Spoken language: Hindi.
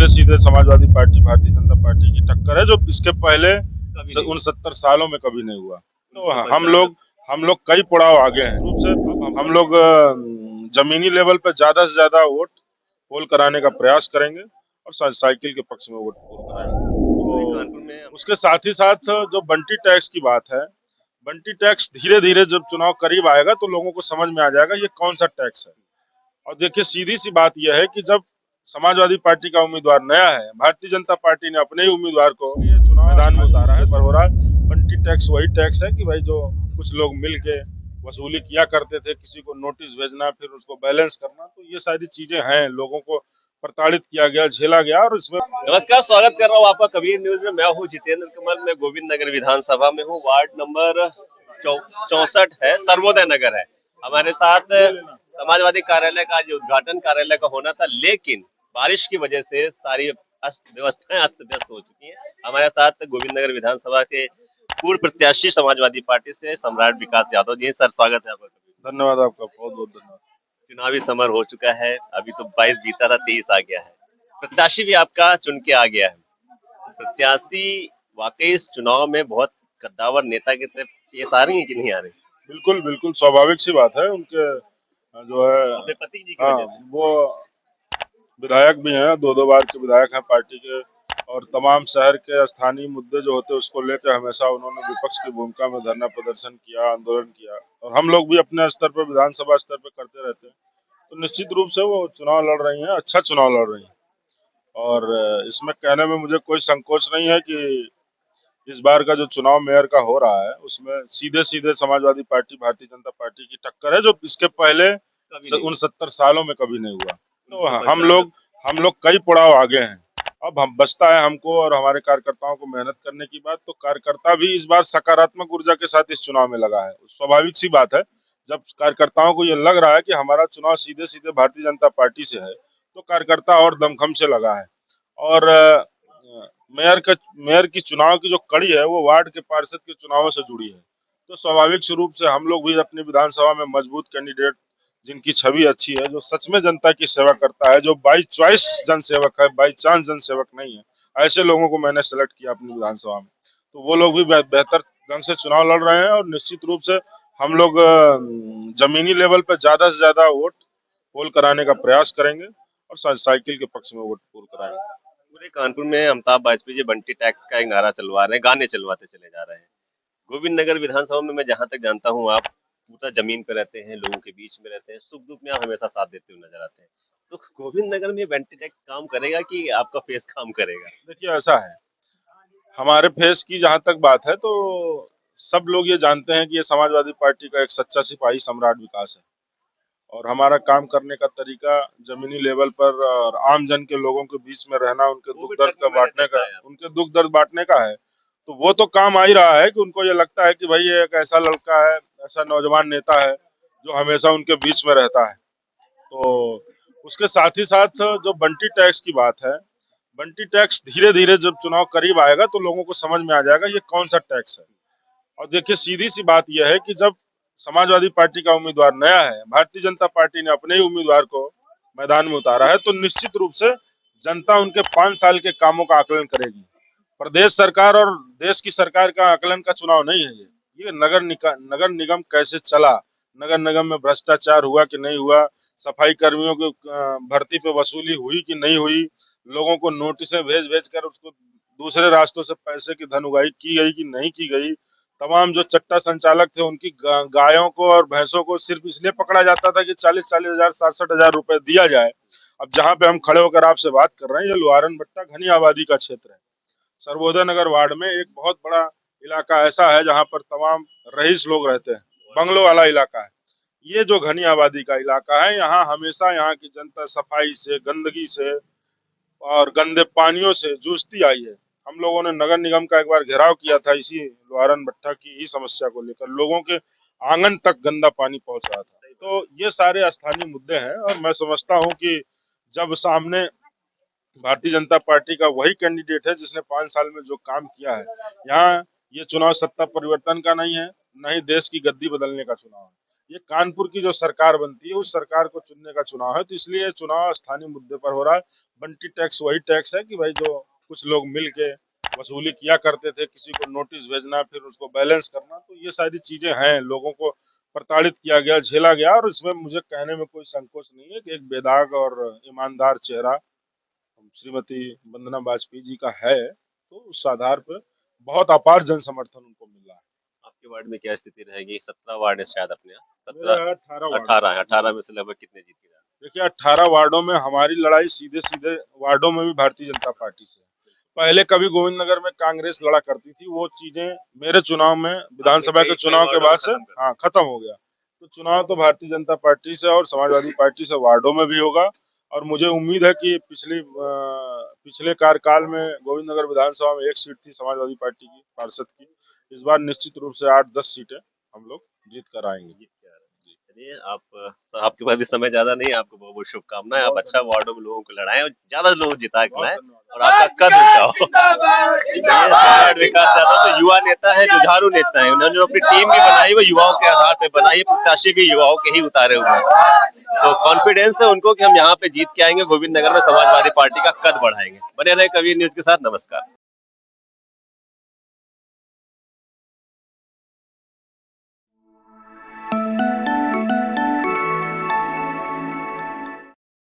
सीधे सीधे समाजवादी पार्टी भारतीय जनता पार्टी की टक्कर है, जो इसके पहले उन 70 सालों में कभी नहीं हुआ। तो हम लोग कई पड़ाव आगे हैं। रूप से हम लोग जमीनी लेवल पे ज्यादा से ज्यादा वोट पोल कराने का प्रयास करेंगे और साइकिल के पक्ष में वोट पोल कराएंगे। तो उसके साथ ही साथ जो बंटी टैक्स की बात है, बंटी टैक्स धीरे धीरे जब चुनाव करीब आएगा तो लोगों को समझ में आ जाएगा ये कौन सा टैक्स है। और देखिए सीधी सी बात यह है कि जब समाजवादी पार्टी का उम्मीदवार नया है, भारतीय जनता पार्टी ने अपने ही उम्मीदवार को चुनाव मैदान में उतारा है, पर हो रहा है बंटी टैक्स वही टैक्स है कि भाई जो कुछ लोग मिल के वसूली किया करते थे, किसी को नोटिस भेजना फिर उसको बैलेंस करना, तो ये सारी चीजें हैं, लोगों को प्रताड़ित किया गया, झेला गया। और इसमें नमस्कार, स्वागत कर रहा हूँ आपका कबीर न्यूज में। मैं हूँ जितेंद्र कमल, मैं गोविंद नगर विधानसभा में हूँ। वार्ड नंबर 64 है, सर्वोदय नगर है। हमारे साथ समाजवादी कार्यालय का जो उद्घाटन कार्यालय का होना था, लेकिन बारिश की वजह से सारी व्यवस्थाएं अस्त व्यस्त हो चुकी हैं। हमारे साथ गोविंद नगर विधानसभा के पूर्व प्रत्याशी समाजवादी पार्टी से सम्राट विकास यादव जी। सर, स्वागत है आपका। धन्यवाद, आपका बहुत बहुत धन्यवाद। चुनावी समर हो चुका है, अभी तो 22 बीता था, 23 आ गया है, प्रत्याशी भी आपका चुन के आ गया है। प्रत्याशी वाकई इस चुनाव में बहुत कद्दावर नेता की तरफ पेश आ रही है कि नहीं आ रही? बिल्कुल बिल्कुल स्वाभाविक सी बात है। उनके जो है अपने पति जी की हाँ, वजह से वो विधायक भी हैं, 2 बार के विधायक हैं पार्टी के, और तमाम शहर के स्थानीय मुद्दे जो होते हैं उसको लेकर हमेशा उन्होंने विपक्ष की भूमिका में धरना प्रदर्शन किया, आंदोलन किया, और हम लोग भी अपने स्तर पर विधानसभा स्तर पर करते रहते हैं। तो निश्चित रूप से वो चुनाव लड़ रही हैं, अच्छा चुनाव लड़ रही हैं, और इसमें कहने में मुझे कोई संकोच नहीं है कि इस बार का जो चुनाव मेयर का हो रहा है उसमें सीधे सीधे समाजवादी पार्टी भारतीय जनता पार्टी की टक्कर है, जो इसके पहले उन 70 सालों में कभी नहीं हुआ। तो हम लोग कई पड़ाव आगे हैं। अब हम बचता है हमको और हमारे कार्यकर्ताओं को मेहनत करने की बात। तो कार्यकर्ता भी इस बार सकारात्मक ऊर्जा के साथ इस चुनाव में लगा है। स्वाभाविक सी बात है, जब कार्यकर्ताओं को ये लग रहा है कि हमारा चुनाव सीधे सीधे भारतीय जनता पार्टी से है, तो कार्यकर्ता और दमखम से लगा है। और मेयर की चुनाव की जो कड़ी है वो वार्ड के पार्षद के चुनावों से जुड़ी है। तो स्वाभाविक रूप से हम लोग भी अपनी विधानसभा में मजबूत कैंडिडेट, जिनकी छवि अच्छी है, जो सच में जनता की सेवा करता है, जो बाई चॉइस जनसेवक है, बाई चांस जनसेवक नहीं है, ऐसे लोगों को मैंने सेलेक्ट किया अपनी विधानसभा में। तो वो लोग भी बेहतर ढंग से चुनाव लड़ रहे हैं, और निश्चित रूप से हम लोग जमीनी लेवल पर ज्यादा से ज्यादा वोट पोल कराने का प्रयास करेंगे और साइकिल के पक्ष में वोट पोल कराएंगे। पूरे कानपुर में अमिताभ वाजपेयी जी बंटी टैक्स का एक नारा चलवा रहे हैं, गाने चलवाते चले जा रहे हैं। गोविंद नगर विधानसभा में मैं जहां तक जानता हूँ, आप पूरा जमीन पे रहते हैं, लोगों के बीच में रहते हैं, सुख दुख में आप हमेशा साथ देते हुए नजर आते हैं। तो गोविंद नगर में बंटी टैक्स काम करेगा कि आपका फेस काम करेगा? देखिए ऐसा है, हमारे फेस की जहां तक बात है तो सब लोग ये जानते हैं कि ये समाजवादी पार्टी का एक सच्चा सिपाही सम्राट विकास है, और हमारा काम करने का तरीका जमीनी लेवल पर और आम जन के लोगों के बीच में रहना, उनके दुख दर्द का बांटने का, उनके दुख दर्द बांटने का है। तो वो तो काम आ ही रहा है कि उनको ये लगता है कि भाई ये एक ऐसा लड़का है, ऐसा नौजवान नेता है जो हमेशा उनके बीच में रहता है। तो उसके साथ ही साथ जो बंटी टैक्स की बात है, बंटी टैक्स धीरे धीरे जब चुनाव करीब आएगा तो लोगों को समझ में आ जाएगा ये कौन सा टैक्स है। और देखिए सीधी सी बात यह है कि जब समाजवादी पार्टी का उम्मीदवार नया है, भारतीय जनता पार्टी ने अपने ही उम्मीदवार को मैदान में उतारा है, तो निश्चित रूप से जनता उनके 5 साल के कामों का आकलन करेगी। प्रदेश सरकार और देश की सरकार का आकलन का चुनाव नहीं है ये नगर निगम कैसे चला, नगर निगम में भ्रष्टाचार हुआ कि नहीं हुआ, सफाई कर्मियों की भर्ती पे वसूली हुई कि नहीं हुई, लोगों को नोटिसें भेज भेज कर उसको दूसरे रास्तों से पैसे की धन उगाही की गई कि नहीं की गई। तमाम जो चट्टा संचालक थे उनकी गायों को और भैंसों को सिर्फ इसलिए पकड़ा जाता था कि 40-40 हजार 60-60 हजार रुपए दिया जाए। अब जहाँ पे हम खड़े होकर आपसे बात कर रहे हैं, ये लुहारन भट्टा घनी आबादी का क्षेत्र है। सर्वोदय नगर वार्ड में एक बहुत बड़ा इलाका ऐसा है जहाँ पर तमाम रईस लोग रहते हैं, बंगलों वाला इलाका है। ये जो घनी आबादी का इलाका है, यहाँ हमेशा यहाँ की जनता सफाई से, गंदगी से और गंदे पानियों से जूझती आई है। हम लोगों ने नगर निगम का एक बार घेराव किया था इसी लुहारन भट्टा की ही समस्या को लेकर, लोगों के आंगन तक गंदा पानी पहुंच रहा था। तो ये सारे स्थानीय मुद्दे हैं, और मैं समझता हूँ कि जब सामने भारतीय जनता पार्टी का वही कैंडिडेट है जिसने 5 साल में जो काम किया है, यहाँ ये चुनाव सत्ता परिवर्तन का नहीं है, न ही देश की गद्दी बदलने का चुनाव है। ये कानपुर की जो सरकार बनती है उस सरकार को चुनने का चुनाव है, तो इसलिए चुनाव स्थानीय मुद्दे पर हो रहा है। बंटी टैक्स वही टैक्स है कि भाई जो कुछ लोग मिल के वसूली किया करते थे, किसी को नोटिस भेजना फिर उसको बैलेंस करना, तो ये सारी चीजें हैं, लोगों को प्रताड़ित किया गया, झेला गया, और इसमें मुझे कहने में कोई संकोच नहीं है कि एक बेदाग और ईमानदार चेहरा श्रीमती वंदना वाजपेयी जी का है, तो उस आधार पर बहुत अपार जन समर्थन उनको मिल रहा है। आपके वार्ड में क्या स्थिति रहेगी? 17 वार्ड है शायद अपने यहाँ, मेरा 17 18 वार्ड 18 है, 18 में से लगभग कितने जीत के? देखिए 18 वार्डों में हमारी लड़ाई सीधे सीधे वार्डों में भी भारतीय जनता पार्टी से है। पहले कभी गोविंद नगर में कांग्रेस लड़ा करती थी, वो चीजें मेरे चुनाव में विधानसभा के चुनाव के बाद से हाँ खत्म हो गया। तो चुनाव तो भारतीय जनता पार्टी से और समाजवादी पार्टी से वार्डों में भी होगा, और मुझे उम्मीद है कि पिछले कार्यकाल में गोविंद नगर विधानसभा में 1 सीट थी समाजवादी पार्टी की पार्षद की, इस बार निश्चित रूप से 8-10 सीटें हम लोग जीत कर आएंगे। चलिए, आपके पास भी समय ज्यादा नहीं है, आपको बहुत बहुत शुभकामनाएं। आप अच्छा वार्डों में लोगों को लड़ाएं और ज्यादा लोग जिता के लाएं और आपका कद ऊंचा हो। विकास यादव तो युवा नेता है, जुझारू नेता है, उन्होंने जो अपनी टीम भी बनाई वो युवाओं के आधार पर बनाई है, प्रत्याशी भी युवाओं के ही उतारे हुए हैं। तो कॉन्फिडेंस है उनको कि हम यहाँ पे जीत के आएंगे, गोविंद नगर में समाजवादी पार्टी का कद बढ़ाएंगे। बने रहे कबीर न्यूज के साथ। नमस्कार।